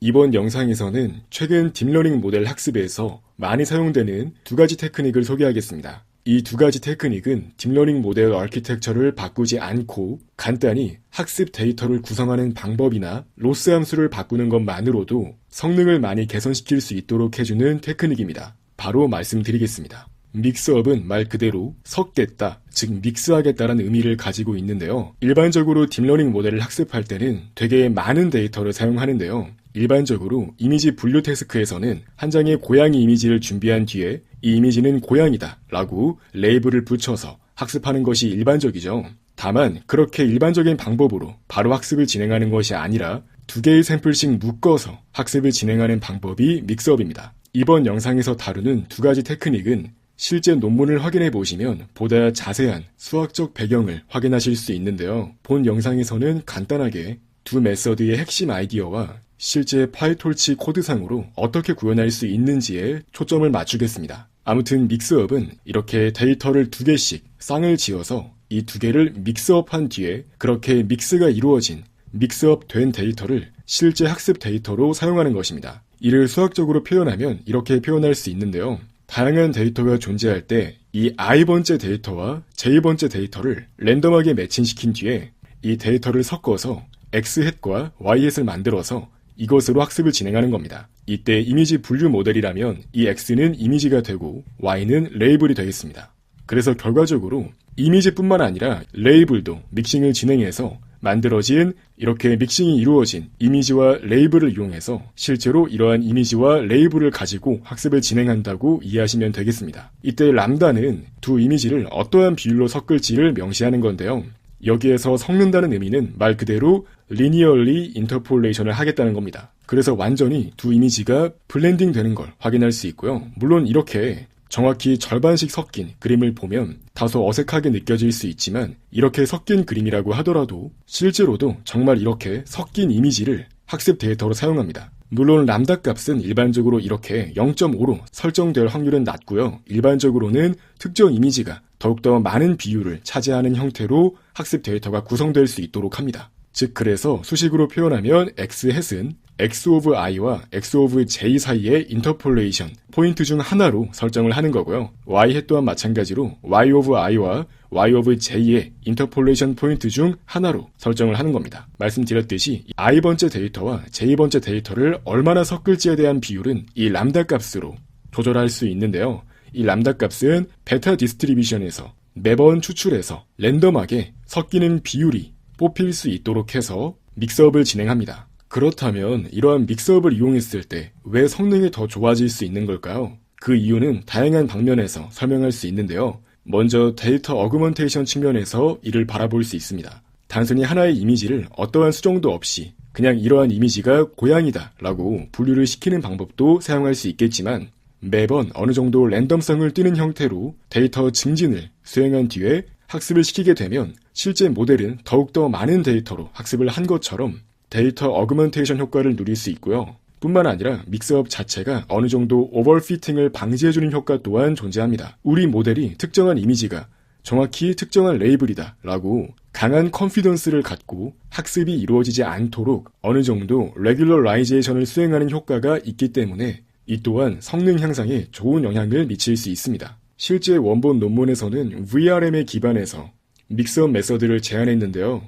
이번 영상에서는 최근 딥러닝 모델 학습에서 많이 사용되는 두 가지 테크닉을 소개하겠습니다. 이 두 가지 테크닉은 딥러닝 모델 아키텍처를 바꾸지 않고 간단히 학습 데이터를 구성하는 방법이나 로스 함수를 바꾸는 것만으로도 성능을 많이 개선시킬 수 있도록 해주는 테크닉입니다. 바로 말씀드리겠습니다. 믹스업은 말 그대로 섞겠다, 즉 믹스하겠다라는 의미를 가지고 있는데요. 일반적으로 딥러닝 모델을 학습할 때는 되게 많은 데이터를 사용하는데요. 일반적으로 이미지 분류 태스크에서는 한 장의 고양이 이미지를 준비한 뒤에 이 이미지는 고양이다 라고 레이블을 붙여서 학습하는 것이 일반적이죠. 다만 그렇게 일반적인 방법으로 바로 학습을 진행하는 것이 아니라 두 개의 샘플씩 묶어서 학습을 진행하는 방법이 믹스업입니다. 이번 영상에서 다루는 두 가지 테크닉은 실제 논문을 확인해 보시면 보다 자세한 수학적 배경을 확인하실 수 있는데요. 본 영상에서는 간단하게 두 메서드의 핵심 아이디어와 실제 파이톨치 코드상으로 어떻게 구현할 수 있는지에 초점을 맞추겠습니다. 아무튼 믹스업은 이렇게 데이터를 두 개씩 쌍을 지어서 이 두 개를 믹스업한 뒤에 그렇게 믹스가 이루어진 믹스업 된 데이터를 실제 학습 데이터로 사용하는 것입니다. 이를 수학적으로 표현하면 이렇게 표현할 수 있는데요. 다양한 데이터가 존재할 때 이 i번째 데이터와 j번째 데이터를 랜덤하게 매칭시킨 뒤에 이 데이터를 섞어서 x햇과 y햇을 만들어서 이것으로 학습을 진행하는 겁니다. 이때 이미지 분류 모델이라면 이 x는 이미지가 되고 y는 레이블이 되겠습니다. 그래서 결과적으로 이미지뿐만 아니라 레이블도 믹싱을 진행해서 만들어진 이렇게 믹싱이 이루어진 이미지와 레이블을 이용해서 실제로 이러한 이미지와 레이블을 가지고 학습을 진행한다고 이해하시면 되겠습니다. 이때 람다는 두 이미지를 어떠한 비율로 섞을지를 명시하는 건데요. 여기에서 섞는다는 의미는 말 그대로 linearly interpolation을 하겠다는 겁니다. 그래서 완전히 두 이미지가 블렌딩 되는 걸 확인할 수 있고요. 물론 이렇게 정확히 절반씩 섞인 그림을 보면 다소 어색하게 느껴질 수 있지만 이렇게 섞인 그림이라고 하더라도 실제로도 정말 이렇게 섞인 이미지를 학습 데이터로 사용합니다. 물론 람다 값은 일반적으로 이렇게 0.5로 설정될 확률은 낮고요. 일반적으로는 특정 이미지가 더욱더 많은 비율을 차지하는 형태로 학습 데이터가 구성될 수 있도록 합니다. 즉 그래서 수식으로 표현하면 x햇은 x of i와 x of j 사이의 인터폴레이션 포인트 중 하나로 설정을 하는 거고요. y햇 또한 마찬가지로 y of i와 y of j의 인터폴레이션 포인트 중 하나로 설정을 하는 겁니다. 말씀드렸듯이 i번째 데이터와 j번째 데이터를 얼마나 섞을지에 대한 비율은 이 람다 값으로 조절할 수 있는데요. 이 람다 값은 베타 디스트리뷰션에서 매번 추출해서 랜덤하게 섞이는 비율이 뽑힐 수 있도록 해서 믹스업을 진행합니다. 그렇다면 이러한 믹스업을 이용했을 때 왜 성능이 더 좋아질 수 있는 걸까요? 그 이유는 다양한 방면에서 설명할 수 있는데요. 먼저 데이터 어그먼테이션 측면에서 이를 바라볼 수 있습니다. 단순히 하나의 이미지를 어떠한 수정도 없이 그냥 이러한 이미지가 고양이다 라고 분류를 시키는 방법도 사용할 수 있겠지만 매번 어느 정도 랜덤성을 띠는 형태로 데이터 증진을 수행한 뒤에 학습을 시키게 되면 실제 모델은 더욱더 많은 데이터로 학습을 한 것처럼 데이터 어그먼테이션 효과를 누릴 수 있고요. 뿐만 아니라 믹스업 자체가 어느 정도 오버피팅을 방지해주는 효과 또한 존재합니다. 우리 모델이 특정한 이미지가 정확히 특정한 레이블이다 라고 강한 컨피던스를 갖고 학습이 이루어지지 않도록 어느 정도 레귤러라이제이션을 수행하는 효과가 있기 때문에 이 또한 성능 향상에 좋은 영향을 미칠 수 있습니다. 실제 원본 논문에서는 VRM에 기반해서 믹스업 메서드를 제안했는데요.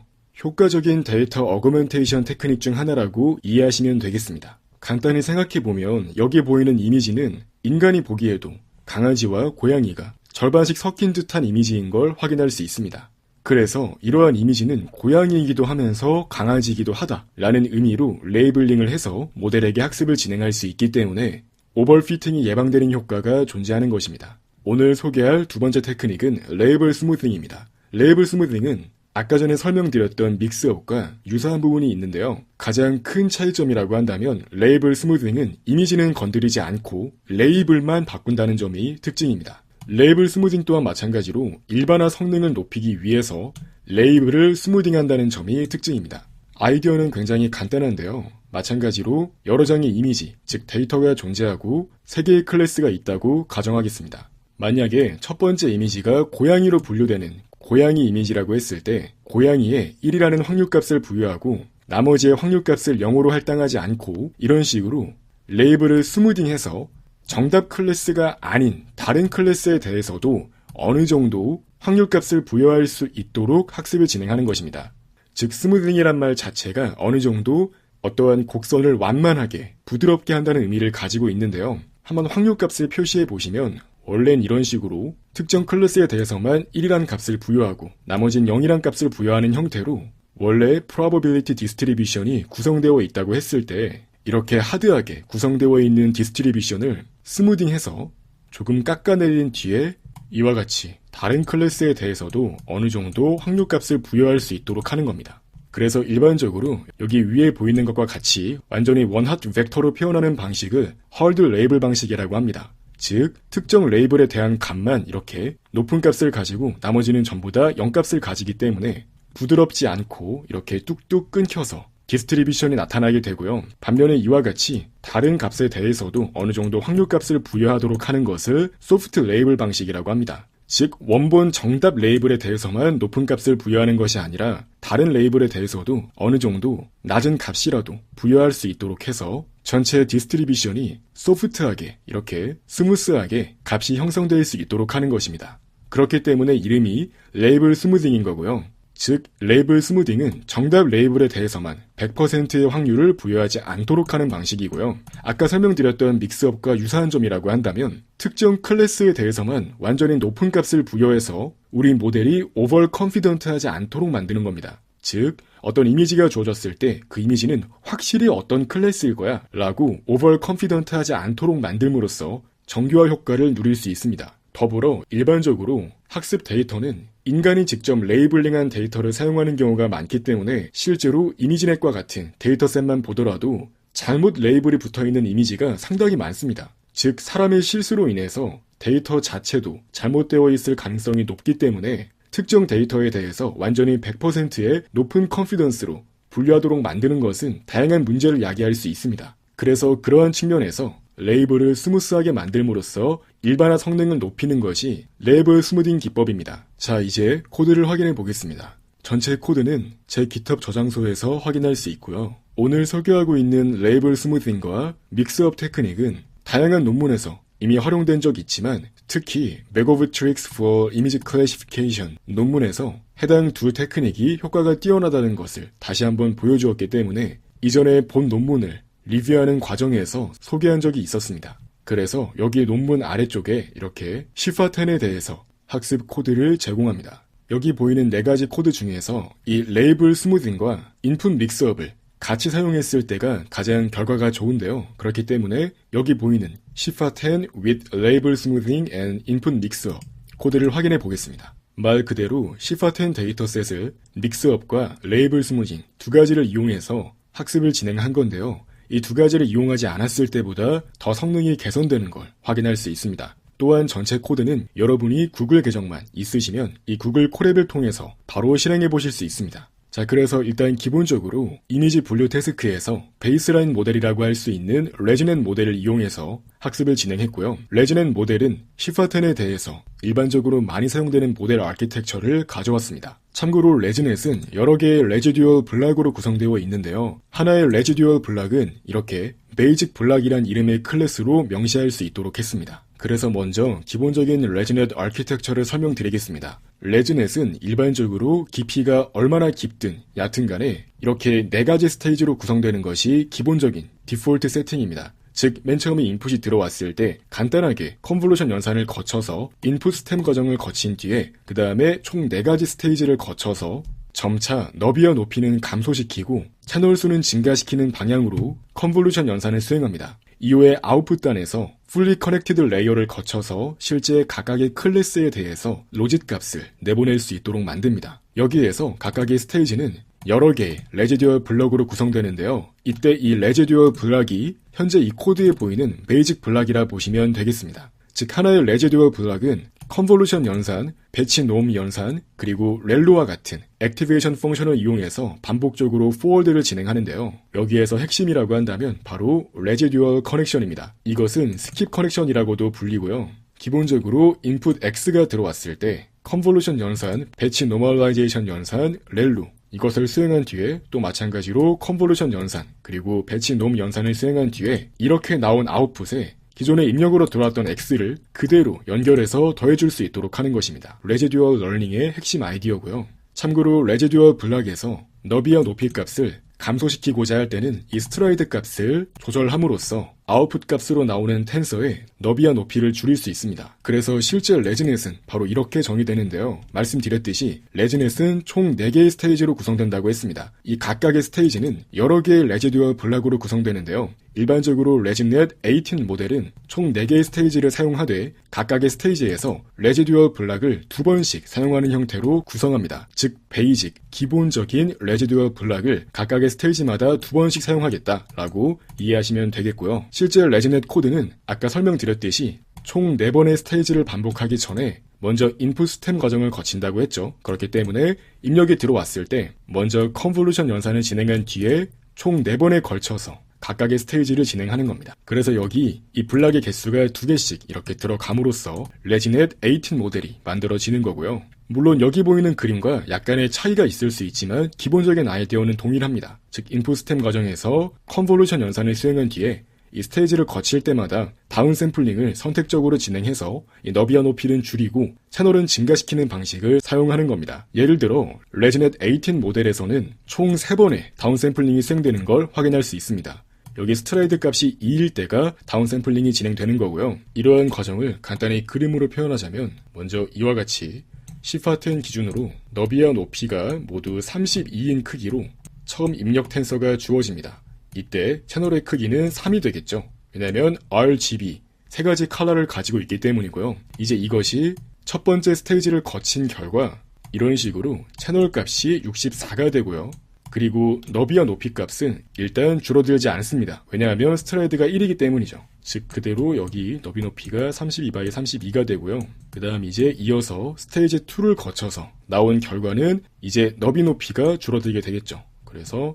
효과적인 데이터 어그먼테이션 테크닉 중 하나라고 이해하시면 되겠습니다. 간단히 생각해보면 여기 보이는 이미지는 인간이 보기에도 강아지와 고양이가 절반씩 섞인 듯한 이미지인 걸 확인할 수 있습니다. 그래서 이러한 이미지는 고양이이기도 하면서 강아지이기도 하다라는 의미로 레이블링을 해서 모델에게 학습을 진행할 수 있기 때문에 오버피팅이 예방되는 효과가 존재하는 것입니다. 오늘 소개할 두 번째 테크닉은 레이블 스무싱입니다. 레이블 스무싱은 아까 전에 설명드렸던 믹스업과 유사한 부분이 있는데요. 가장 큰 차이점이라고 한다면 레이블 스무싱은 이미지는 건드리지 않고 레이블만 바꾼다는 점이 특징입니다. 레이블 스무싱 또한 마찬가지로 일반화 성능을 높이기 위해서 레이블을 스무딩한다는 점이 특징입니다. 아이디어는 굉장히 간단한데요. 마찬가지로 여러 장의 이미지, 즉 데이터가 존재하고 3개의 클래스가 있다고 가정하겠습니다. 만약에 첫 번째 이미지가 고양이로 분류되는 고양이 이미지라고 했을 때 고양이에 1이라는 확률값을 부여하고 나머지의 확률값을 0으로 할당하지 않고 이런 식으로 레이블을 스무딩해서 정답 클래스가 아닌 다른 클래스에 대해서도 어느 정도 확률값을 부여할 수 있도록 학습을 진행하는 것입니다. 즉 스무딩이란 말 자체가 어느 정도 어떠한 곡선을 완만하게 부드럽게 한다는 의미를 가지고 있는데요. 한번 확률값을 표시해 보시면 원래는 이런 식으로 특정 클래스에 대해서만 1이란 값을 부여하고 나머진 0이란 값을 부여하는 형태로 원래 probability distribution이 구성되어 있다고 했을 때 이렇게 하드하게 구성되어 있는 디스트리뷰션을 스무딩해서 조금 깎아내린 뒤에 이와 같이 다른 클래스에 대해서도 어느 정도 확률값을 부여할 수 있도록 하는 겁니다. 그래서 일반적으로 여기 위에 보이는 것과 같이 완전히 원핫 벡터로 표현하는 방식을 헐드 레이블 방식이라고 합니다. 즉 특정 레이블에 대한 값만 이렇게 높은 값을 가지고 나머지는 전부 다 0값을 가지기 때문에 부드럽지 않고 이렇게 뚝뚝 끊겨서 디스트리뷰션이 나타나게 되고요. 반면에 이와 같이 다른 값에 대해서도 어느 정도 확률값을 부여하도록 하는 것을 소프트 레이블 방식이라고 합니다. 즉 원본 정답 레이블에 대해서만 높은 값을 부여하는 것이 아니라 다른 레이블에 대해서도 어느 정도 낮은 값이라도 부여할 수 있도록 해서 전체 디스트리뷰션이 소프트하게 이렇게 스무스하게 값이 형성될 수 있도록 하는 것입니다. 그렇기 때문에 이름이 레이블 스무딩인 거고요. 즉 레이블 스무딩은 정답 레이블에 대해서만 100%의 확률을 부여하지 않도록 하는 방식이고요. 아까 설명드렸던 믹스업과 유사한 점이라고 한다면 특정 클래스에 대해서만 완전히 높은 값을 부여해서 우리 모델이 오버 컨피던트하지 않도록 만드는 겁니다. 즉 어떤 이미지가 주어졌을 때 그 이미지는 확실히 어떤 클래스일 거야 라고 오버 컨피던트하지 않도록 만듦으로써 정교화 효과를 누릴 수 있습니다. 더불어 일반적으로 학습 데이터는 인간이 직접 레이블링한 데이터를 사용하는 경우가 많기 때문에 실제로 이미지넷과 같은 데이터셋만 보더라도 잘못 레이블이 붙어있는 이미지가 상당히 많습니다. 즉 사람의 실수로 인해서 데이터 자체도 잘못되어 있을 가능성이 높기 때문에 특정 데이터에 대해서 완전히 100%의 높은 컨피던스로 분류하도록 만드는 것은 다양한 문제를 야기할 수 있습니다. 그래서 그러한 측면에서 레이블을 스무스하게 만들므로써 일반화 성능을 높이는 것이 레이블 스무딩 기법입니다. 자, 이제 코드를 확인해 보겠습니다. 전체 코드는 제 GitHub 저장소에서 확인할 수 있고요. 오늘 설교하고 있는 레이블 스무딩과 믹스업 테크닉은 다양한 논문에서 이미 활용된 적 있지만 특히 Bag of Tricks for Image Classification 논문에서 해당 두 테크닉이 효과가 뛰어나다는 것을 다시 한번 보여주었기 때문에 이전에 본 논문을 리뷰하는 과정에서 소개한 적이 있었습니다. 그래서 여기 논문 아래쪽에 이렇게 시파10에 대해서 학습 코드를 제공합니다. 여기 보이는 4가지 코드 중에서 이 레이블 스무딩과 인풋 믹스업을 같이 사용했을 때가 가장 결과가 좋은데요. 그렇기 때문에 여기 보이는 시파10 with label smoothing and input mixup 코드를 확인해 보겠습니다. 말 그대로 시파10 데이터셋을 믹스업과 레이블 스무딩 두 가지를 이용해서 학습을 진행한 건데요. 이 두 가지를 이용하지 않았을 때보다 더 성능이 개선되는 걸 확인할 수 있습니다. 또한 전체 코드는 여러분이 구글 계정만 있으시면 이 구글 콜앱을 통해서 바로 실행해 보실 수 있습니다. 자, 그래서 일단 기본적으로 이미지 분류 태스크에서 베이스라인 모델이라고 할 수 있는 레지넷 모델을 이용해서 학습을 진행했고요. 레지넷 모델은 시파10에 대해서 일반적으로 많이 사용되는 모델 아키텍처를 가져왔습니다. 참고로 레지넷은 여러 개의 레지듀얼 블락으로 구성되어 있는데요. 하나의 레지듀얼 블락은 이렇게 베이직 블락이란 이름의 클래스로 명시할 수 있도록 했습니다. 그래서 먼저 기본적인 레지넷 아키텍처를 설명드리겠습니다. 레지넷은 일반적으로 깊이가 얼마나 깊든 얕은 간에 이렇게 4가지 스테이지로 구성되는 것이 기본적인 디폴트 세팅입니다. 즉 맨 처음에 인풋이 들어왔을 때 간단하게 컨볼루션 연산을 거쳐서 인풋 스템 과정을 거친 뒤에 그 다음에 총 4가지 스테이지를 거쳐서 점차 너비와 높이는 감소시키고 채널 수는 증가시키는 방향으로 컨볼루션 연산을 수행합니다. 이후에 아웃풋단에서 fully connected 레이어를 거쳐서 실제 각각의 클래스에 대해서 로짓 값을 내보낼 수 있도록 만듭니다. 여기에서 각각의 스테이지는 여러 개의 레지듀얼 블럭으로 구성되는데요. 이때 이 레지듀얼 블럭이 현재 이 코드에 보이는 베이직 블럭이라 보시면 되겠습니다. 즉 하나의 레지듀얼 블럭은 컨볼루션 연산, 배치 놈 연산, 그리고 렐로와 같은 액티베이션 펑션을 이용해서 반복적으로 포워드를 진행하는데요. 여기에서 핵심이라고 한다면 바로 레지듀얼 커넥션입니다. 이것은 스킵 커넥션이라고도 불리고요. 기본적으로 인풋 X가 들어왔을 때 컨볼루션 연산, 배치 노멀라이제이션 연산, 렐로 이것을 수행한 뒤에 또 마찬가지로 컨볼루션 연산 그리고 배치 놈 연산을 수행한 뒤에 이렇게 나온 아웃풋에 기존에 입력으로 들어왔던 X를 그대로 연결해서 더해줄 수 있도록 하는 것입니다. 레지듀얼 러닝의 핵심 아이디어고요. 참고로 레지듀얼 블락에서 너비와 높이 값을 감소시키고자 할 때는 이 스트라이드 값을 조절함으로써 아웃풋 값으로 나오는 텐서의 너비와 높이를 줄일 수 있습니다. 그래서 실제 레지넷은 바로 이렇게 정의되는데요. 말씀드렸듯이 레지넷은 총 4개의 스테이지로 구성된다고 했습니다. 이 각각의 스테이지는 여러 개의 레지듀얼 블락으로 구성되는데요. 일반적으로 레지넷 18 모델은 총 4개의 스테이지를 사용하되 각각의 스테이지에서 레지듀얼 블락을 2번씩 사용하는 형태로 구성합니다. 즉 베이직, 기본적인 레지듀얼 블락을 각각의 스테이지마다 2번씩 사용하겠다라고 이해하시면 되겠고요. 실제 레지넷 코드는 아까 설명드렸듯이 총 4번의 스테이지를 반복하기 전에 먼저 인풋 스템 과정을 거친다고 했죠. 그렇기 때문에 입력이 들어왔을 때 먼저 컨볼루션 연산을 진행한 뒤에 총 4번에 걸쳐서 각각의 스테이지를 진행하는 겁니다. 그래서 여기 이 블락의 개수가 2개씩 이렇게 들어감으로써 레지넷 18 모델이 만들어지는 거고요. 물론 여기 보이는 그림과 약간의 차이가 있을 수 있지만 기본적인 아이디어는 동일합니다. 즉 인풋 스템 과정에서 컨볼루션 연산을 수행한 뒤에 이 스테이지를 거칠 때마다 다운샘플링을 선택적으로 진행해서 이 너비와 높이는 줄이고 채널은 증가시키는 방식을 사용하는 겁니다. 예를 들어 레지넷 18 모델에서는 총 3번의 다운샘플링이 수행되는 걸 확인할 수 있습니다. 여기 스트라이드 값이 2일 때가 다운샘플링이 진행되는 거고요. 이러한 과정을 간단히 그림으로 표현하자면 먼저 이와 같이 시파10 기준으로 너비와 높이가 모두 32인 크기로 처음 입력 텐서가 주어집니다. 이때 채널의 크기는 3이 되겠죠. 왜냐하면 RGB, 3가지 컬러를 가지고 있기 때문이고요. 이제 이것이 첫 번째 스테이지를 거친 결과 이런 식으로 채널 값이 64가 되고요. 그리고 너비와 높이 값은 일단 줄어들지 않습니다. 왜냐하면 스트라이드가 1이기 때문이죠. 즉 그대로 여기 너비 높이가 32바이 32가 되고요. 그 다음 이제 이어서 스테이지 2를 거쳐서 나온 결과는 이제 너비 높이가 줄어들게 되겠죠. 그래서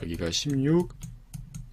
여기가 16,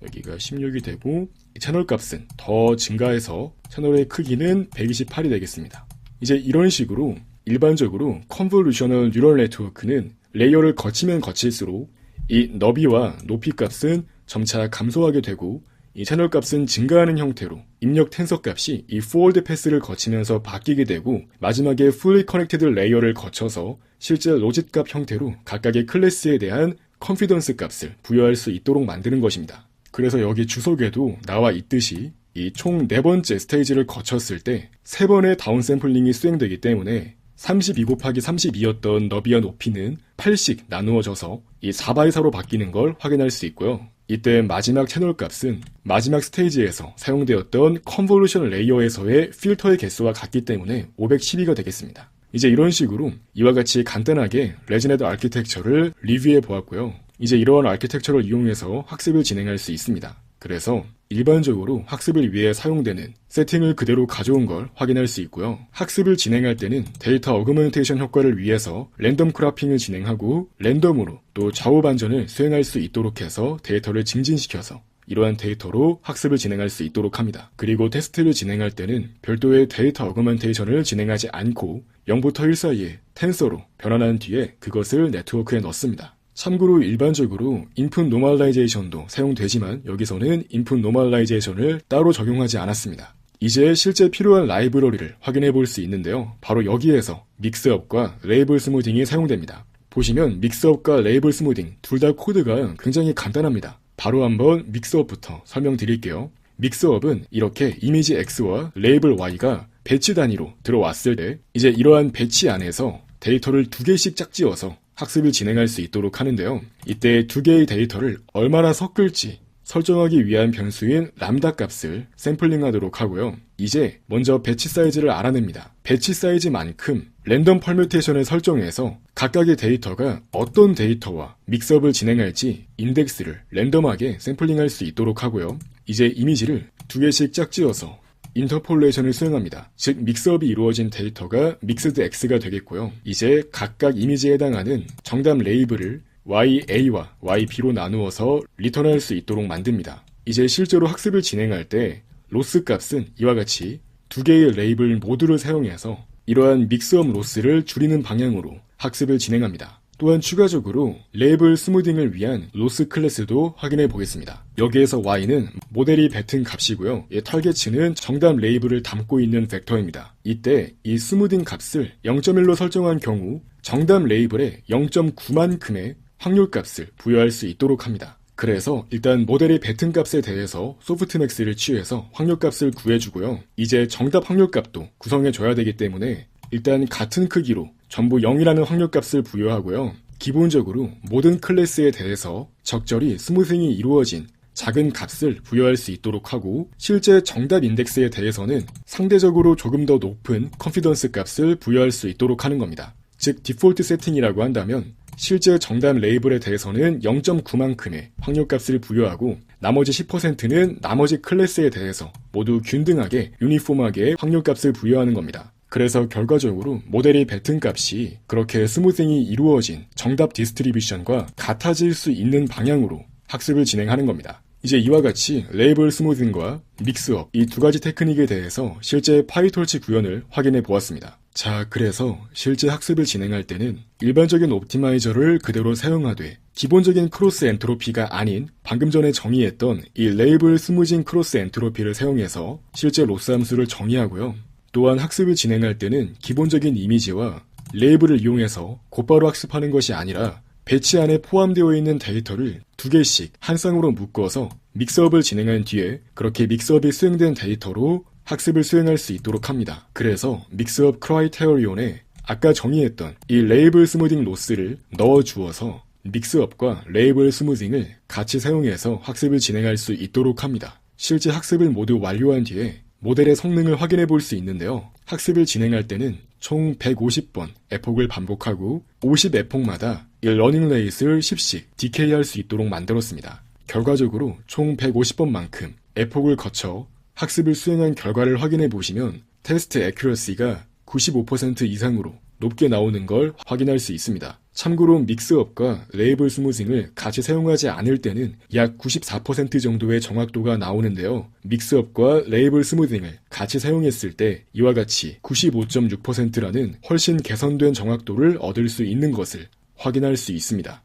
여기가 16이 되고 채널 값은 더 증가해서 채널의 크기는 128이 되겠습니다. 이제 이런 식으로 일반적으로 컨볼루셔널 뉴럴 네트워크는 레이어를 거치면 거칠수록 이 너비와 높이 값은 점차 감소하게 되고 이 채널 값은 증가하는 형태로 입력 텐서 값이 이 forward 패스를 거치면서 바뀌게 되고 마지막에 fully connected 레이어를 거쳐서 실제 로짓 값 형태로 각각의 클래스에 대한 컨피던스 값을 부여할 수 있도록 만드는 것입니다. 그래서 여기 주석에도 나와 있듯이 이 총 4번째 스테이지를 거쳤을 때 3번의 다운샘플링이 수행되기 때문에 32 곱하기 32였던 너비와 높이는 8씩 나누어져서 이 4바이 4로 바뀌는 걸 확인할 수 있고요. 이때 마지막 채널 값은 마지막 스테이지에서 사용되었던 컨볼루션 레이어에서의 필터의 개수와 같기 때문에 512가 되겠습니다. 이제 이런 식으로 이와 같이 간단하게 레지넷 아키텍처를 리뷰해 보았고요. 이제 이러한 아키텍처를 이용해서 학습을 진행할 수 있습니다. 그래서 일반적으로 학습을 위해 사용되는 세팅을 그대로 가져온 걸 확인할 수 있고요. 학습을 진행할 때는 데이터 어그먼테이션 효과를 위해서 랜덤 크라핑을 진행하고 랜덤으로 또 좌우 반전을 수행할 수 있도록 해서 데이터를 증진시켜서 이러한 데이터로 학습을 진행할 수 있도록 합니다. 그리고 테스트를 진행할 때는 별도의 데이터 어그먼테이션을 진행하지 않고 0부터 1 사이에 텐서로 변환한 뒤에 그것을 네트워크에 넣습니다. 참고로 일반적으로 인풋 노멀라이제이션도 사용되지만 여기서는 인풋 노멀라이제이션을 따로 적용하지 않았습니다. 이제 실제 필요한 라이브러리를 확인해 볼 수 있는데요. 바로 여기에서 믹스업과 레이블 스무딩이 사용됩니다. 보시면 믹스업과 레이블 스무딩 둘 다 코드가 굉장히 간단합니다. 바로 한번 믹스업부터 설명드릴게요. 믹스업은 이렇게 이미지 X와 레이블 Y가 배치 단위로 들어왔을 때 이제 이러한 배치 안에서 데이터를 2개씩 짝지어서 학습을 진행할 수 있도록 하는데요. 이때 2개의 데이터를 얼마나 섞을지 설정하기 위한 변수인 람다 값을 샘플링하도록 하고요. 이제 먼저 배치 사이즈를 알아냅니다. 배치 사이즈만큼 랜덤 퍼뮤테이션을 설정해서 각각의 데이터가 어떤 데이터와 믹스업을 진행할지 인덱스를 랜덤하게 샘플링할 수 있도록 하고요. 이제 이미지를 2개씩 짝지어서 인터폴레이션을 수행합니다. 즉 믹스업이 이루어진 데이터가 믹스드 X가 되겠고요. 이제 각각 이미지에 해당하는 정답 레이블을 YA와 YB로 나누어서 리턴할 수 있도록 만듭니다. 이제 실제로 학습을 진행할 때 로스 값은 이와 같이 2개의 레이블 모두를 사용해서 이러한 믹스업 로스를 줄이는 방향으로 학습을 진행합니다. 또한 추가적으로 레이블 스무딩을 위한 로스 클래스도 확인해 보겠습니다. 여기에서 y는 모델이 뱉은 값이고요. 이 타겟치는 정답 레이블을 담고 있는 벡터입니다. 이때 이 스무딩 값을 0.1로 설정한 경우 정답 레이블에 0.9만큼의 확률값을 부여할 수 있도록 합니다. 그래서 일단 모델이 뱉은 값에 대해서 소프트맥스를 취해서 확률값을 구해주고요. 이제 정답 확률값도 구성해줘야 되기 때문에 일단 같은 크기로 전부 0이라는 확률값을 부여하고요. 기본적으로 모든 클래스에 대해서 적절히 스무싱이 이루어진 작은 값을 부여할 수 있도록 하고 실제 정답 인덱스에 대해서는 상대적으로 조금 더 높은 컨피던스 값을 부여할 수 있도록 하는 겁니다. 즉 디폴트 세팅이라고 한다면 실제 정답 레이블에 대해서는 0.9만큼의 확률값을 부여하고 나머지 10%는 나머지 클래스에 대해서 모두 균등하게 유니폼하게 확률값을 부여하는 겁니다. 그래서 결과적으로 모델이 뱉은 값이 그렇게 스무싱이 이루어진 정답 디스트리뷰션과 같아질 수 있는 방향으로 학습을 진행하는 겁니다. 이제 이와 같이 레이블 스무싱과 믹스업 이 두 가지 테크닉에 대해서 실제 파이톨치 구현을 확인해 보았습니다. 자, 그래서 실제 학습을 진행할 때는 일반적인 옵티마이저를 그대로 사용하되 기본적인 크로스 엔트로피가 아닌 방금 전에 정의했던 이 레이블 스무징 크로스 엔트로피를 사용해서 실제 로스 함수를 정의하고요. 또한 학습을 진행할 때는 기본적인 이미지와 레이블을 이용해서 곧바로 학습하는 것이 아니라 배치 안에 포함되어 있는 데이터를 두 개씩 한 쌍으로 묶어서 믹스업을 진행한 뒤에 그렇게 믹스업이 수행된 데이터로 학습을 수행할 수 있도록 합니다. 그래서 믹스업 크라이테리온에 아까 정의했던 이 레이블 스무딩 로스를 넣어주어서 믹스업과 레이블 스무딩을 같이 사용해서 학습을 진행할 수 있도록 합니다. 실제 학습을 모두 완료한 뒤에 모델의 성능을 확인해 볼 수 있는데요. 학습을 진행할 때는 총 150번 에폭을 반복하고 50 에폭마다 이 러닝 레이스를 10씩 디케이할 수 있도록 만들었습니다. 결과적으로 총 150번만큼 에폭을 거쳐 학습을 수행한 결과를 확인해 보시면 테스트 애큐러시가 95% 이상으로 높게 나오는 걸 확인할 수 있습니다. 참고로 믹스업과 레이블 스무징을 같이 사용하지 않을 때는 약 94% 정도의 정확도가 나오는데요. 믹스업과 레이블 스무징을 같이 사용했을 때 이와 같이 95.6%라는 훨씬 개선된 정확도를 얻을 수 있는 것을 확인할 수 있습니다.